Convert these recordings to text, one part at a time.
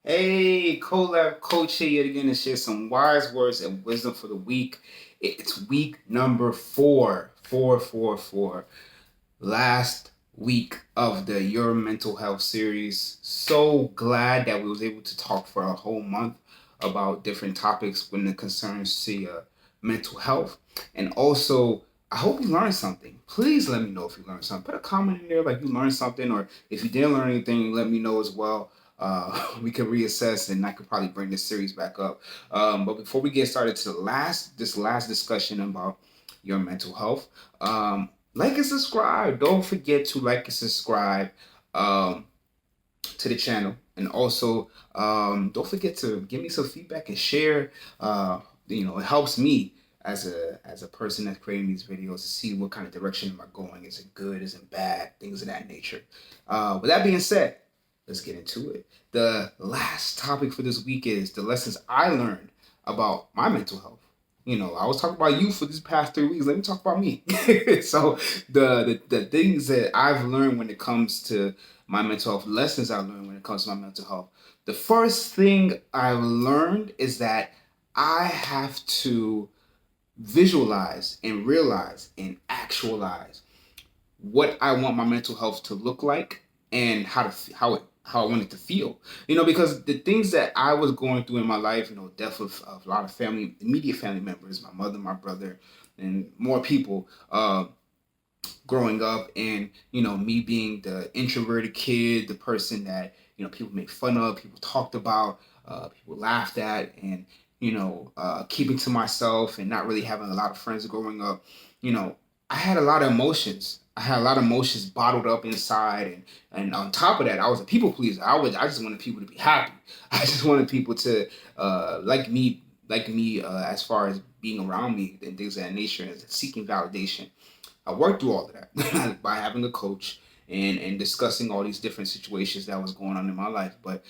Hey, Colabcoaching yet again to share some wise words and wisdom for the week. It's week number four. Last week of the Your Mental Health series. So glad that we was able to talk for a whole month about different topics when it concerns to your mental health. And also, I hope you learned something. Please let me know if you learned something. Put a comment in there like you learned something, or if you didn't learn anything, let me know as well. We could reassess, and I could probably bring this series back up. But before we get started to this last discussion about your mental health, like and subscribe. Don't forget to like and subscribe um, to the channel, and also don't forget to give me some feedback and share. It helps me as a person that's creating these videos to see what kind of direction am I going. Is it good? Is it bad? Things of that nature. With that being said, let's get into it. The last topic for this week is the lessons I learned about my mental health. I was talking about you for these past 3 weeks. Let me talk about me. So the things that I've learned when it comes to my mental health, lessons I learned when it comes to my mental health. The first thing I've learned is that I have to visualize and realize and actualize what I want my mental health to look like and how I want it to feel. Because the things that I was going through in my life, death of a lot of family, immediate family members, my mother, my brother, and more people. Growing up, and me being the introverted kid, the person that people make fun of, people talked about, people laughed at, and keeping to myself and not really having a lot of friends growing up. I had a lot of emotions. I had a lot of emotions bottled up inside, and on top of that, I was a people pleaser. I just wanted people to be happy. I just wanted people to like me as far as being around me and things of that nature, and seeking validation. I worked through all of that by having a coach and discussing all these different situations that was going on in my life. But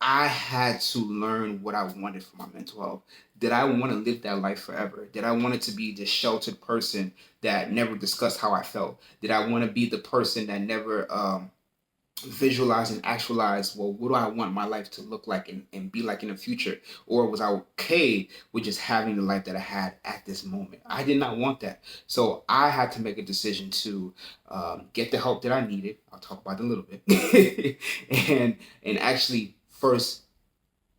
I had to learn what I wanted for my mental health. Did I want to live that life forever? Did I want it to be this sheltered person that never discussed how I felt? Did I want to be the person that never visualize and actualize, well, what do I want my life to look like and be like in the future? Or was I okay with just having the life that I had at this moment? I did not want that. So I had to make a decision to get the help that I needed. I'll talk about it a little bit. and actually first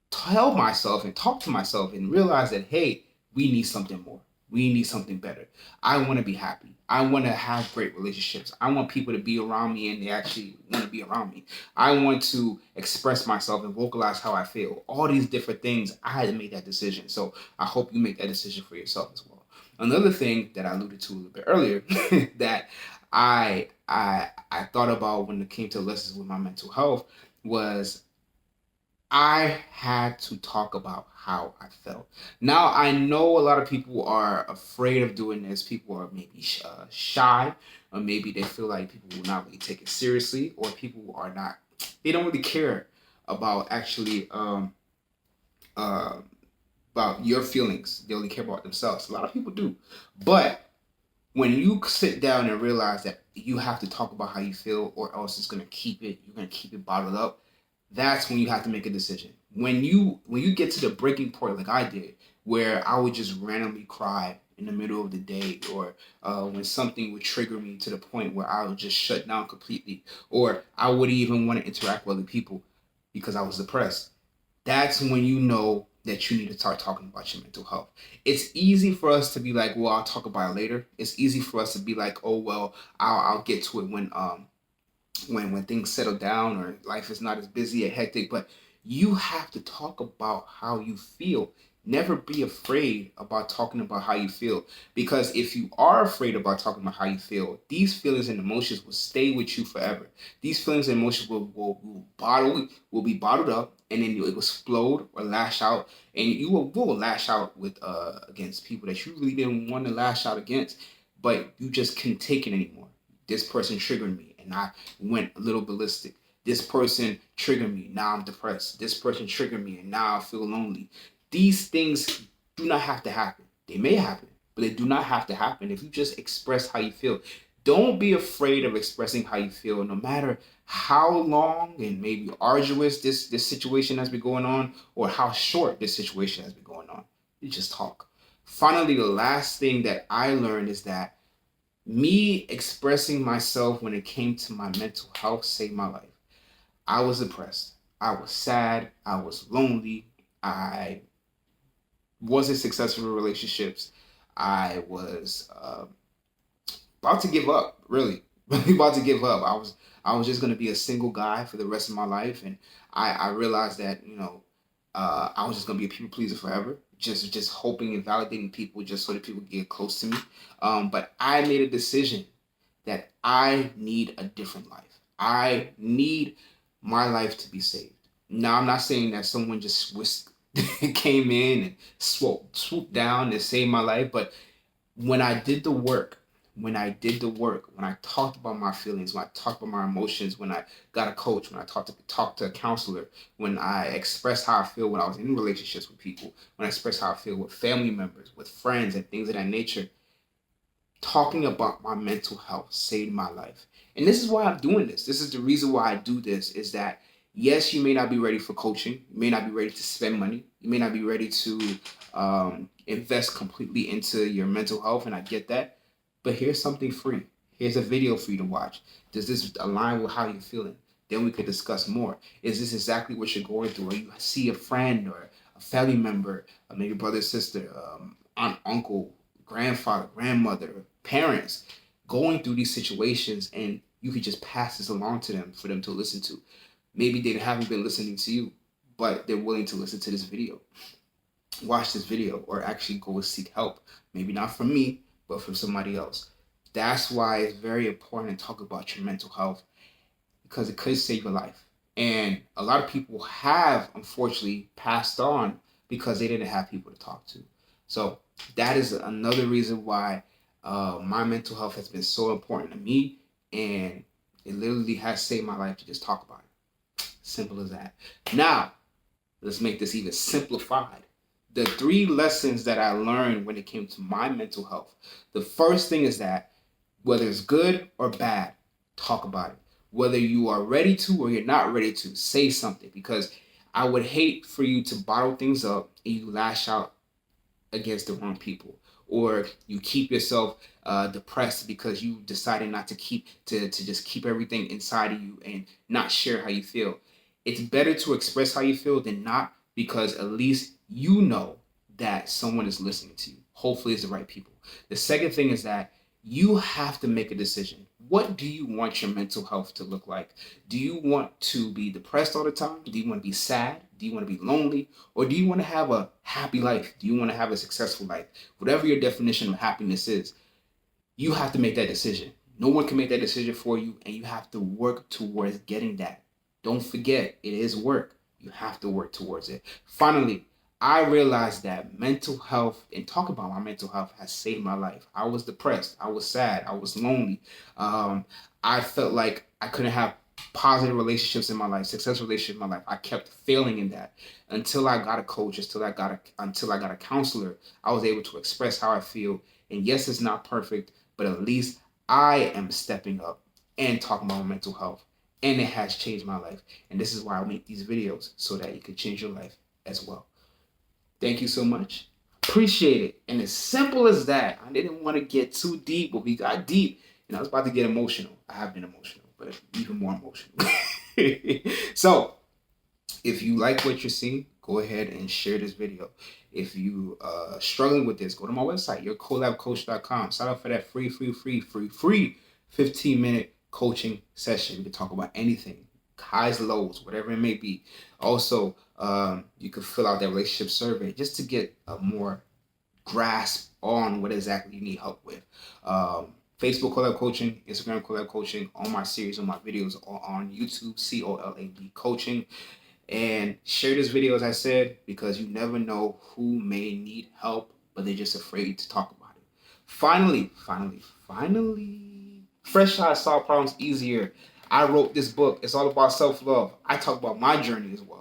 tell myself and talk to myself and realize that, hey, we need something more. We need something better. I want to be happy. I want to have great relationships. I want people to be around me and they actually want to be around me. I want to express myself and vocalize how I feel. All these different things, I had to make that decision. So I hope you make that decision for yourself as well. Another thing that I alluded to a little bit earlier that I thought about when it came to lessons with my mental health was I had to talk about how I felt. Now, I know a lot of people are afraid of doing this. People are maybe shy, or maybe they feel like people will not really take it seriously, or people are not, they don't really care about actually uh, about your feelings. They only care about themselves. A lot of people do. But when you sit down and realize that you have to talk about how you feel, or else you're gonna keep it bottled up, that's when you have to make a decision. When you get to the breaking point, like I did, where I would just randomly cry in the middle of the day, or when something would trigger me to the point where I would just shut down completely, or I wouldn't even want to interact with other people because I was depressed. That's when you know that you need to start talking about your mental health. It's easy for us to be like, well, I'll talk about it later. It's easy for us to be like, oh well, I'll get to it when things settle down or life is not as busy and hectic. But you have to talk about how you feel. Never be afraid about talking about how you feel, because if you are afraid about talking about how you feel, these feelings and emotions will stay with you forever. These feelings and emotions will be bottled up, and then it will explode or lash out, and you will lash out with against people that you really didn't want to lash out against, but you just can't take it anymore. This person triggered me and I went a little ballistic. This person triggered me. Now I'm depressed. This person triggered me and now I feel lonely. These things do not have to happen. They may happen, but they do not have to happen. If you just express how you feel, Don't be afraid of expressing how you feel, no matter how long and maybe arduous this situation has been going on, or how short this situation has been going on. You just talk. Finally, the last thing that I learned is that me expressing myself when it came to my mental health saved my life. I was depressed. I was sad. I was lonely. I wasn't successful in relationships. I was about to give up, really. Really about to give up. I was just gonna be a single guy for the rest of my life, and I realized that I was just gonna be a people pleaser forever, just hoping and validating people just so that people get close to me. But I made a decision that I need a different life. I need my life to be saved. Now I'm not saying that someone just came in and swooped down and saved my life, but when I did the work, when I talked about my feelings, when I talked about my emotions, when I got a coach, when I talked to a counselor, when I expressed how I feel when I was in relationships with people, when I expressed how I feel with family members, with friends, and things of that nature, talking about my mental health saved my life. And this is why I'm doing this. This is the reason why I do this, is that yes, you may not be ready for coaching. You may not be ready to spend money. You may not be ready to invest completely into your mental health. And I get that. But here's something free. Here's a video for you to watch. Does this align with how you're feeling? Then we could discuss more. Is this exactly what you're going through? Or you see a friend or a family member, maybe brother, sister, aunt, uncle, grandfather, grandmother, parents going through these situations, and you could just pass this along to them for them to listen to. Maybe they haven't been listening to you, but they're willing to listen to this video. Watch this video, or actually go seek help. Maybe not from me, but from somebody else. That's why it's very important to talk about your mental health, because it could save your life. And a lot of people have, unfortunately, passed on because they didn't have people to talk to. So that is another reason why my mental health has been so important to me, and it literally has saved my life to just talk about it. Simple as that. Now, let's make this even simplified. The 3 lessons that I learned when it came to my mental health. The first thing is that whether it's good or bad, talk about it. Whether you are ready to or you're not ready to, say something, because I would hate for you to bottle things up and you lash out against the wrong people, or you keep yourself depressed because you decided not to just keep everything inside of you and not share how you feel. It's better to express how you feel than not, because at least you know that someone is listening to you. Hopefully it's the right people. The second thing is that you have to make a decision. What do you want your mental health to look like? Do you want to be depressed all the time? Do you want to be sad? Do you want to be lonely? Or do you want to have a happy life? Do you want to have a successful life? Whatever your definition of happiness is, you have to make that decision. No one can make that decision for you, and you have to work towards getting that. Don't forget, it is work. You have to work towards it. Finally, I realized that mental health, and talk about my mental health, has saved my life. I was depressed. I was sad. I was lonely. Um, I felt like I couldn't have positive relationships in my life, successful relationships in my life. I kept failing in that until I got a coach, until I got a counselor. I was able to express how I feel. And yes, it's not perfect, but at least I am stepping up and talking about mental health. And it has changed my life. And this is why I make these videos, so that you can change your life as well. Thank you so much. Appreciate it. And as simple as that, I didn't want to get too deep, but we got deep. And I was about to get emotional. I have been emotional, but even more emotional. So, if you like what you're seeing, go ahead and share this video. If you are struggling with this, go to my website, yourcolabcoach.com. Sign up for that free 15-minute coaching session. We can talk about anything, highs, lows, whatever it may be. Also, you can fill out that relationship survey just to get a more grasp on what exactly you need help with. Facebook Collab Coaching, Instagram Collab Coaching, all my series, all my videos are on YouTube, COLAB Coaching. And share this video, as I said, because you never know who may need help, but they're just afraid to talk about it. Finally, Fresh How I Solve Problems Easier. I wrote this book. It's all about self-love. I talk about my journey as well.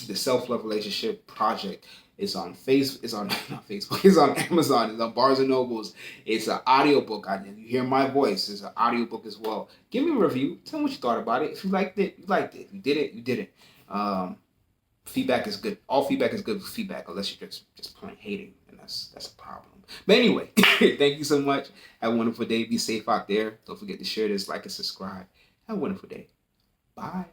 The Self-Love Relationship Project. It's on It's on not Facebook. It's on Amazon. It's on Barnes and Nobles. It's an audiobook. You hear my voice. It's an audiobook as well. Give me a review. Tell me what you thought about it. If you liked it, you liked it. If you did it, you did it. Feedback is good. All feedback is good feedback, unless you're just plain hating, and that's a problem. But anyway, thank you so much. Have a wonderful day. Be safe out there. Don't forget to share this, like, and subscribe. Have a wonderful day. Bye.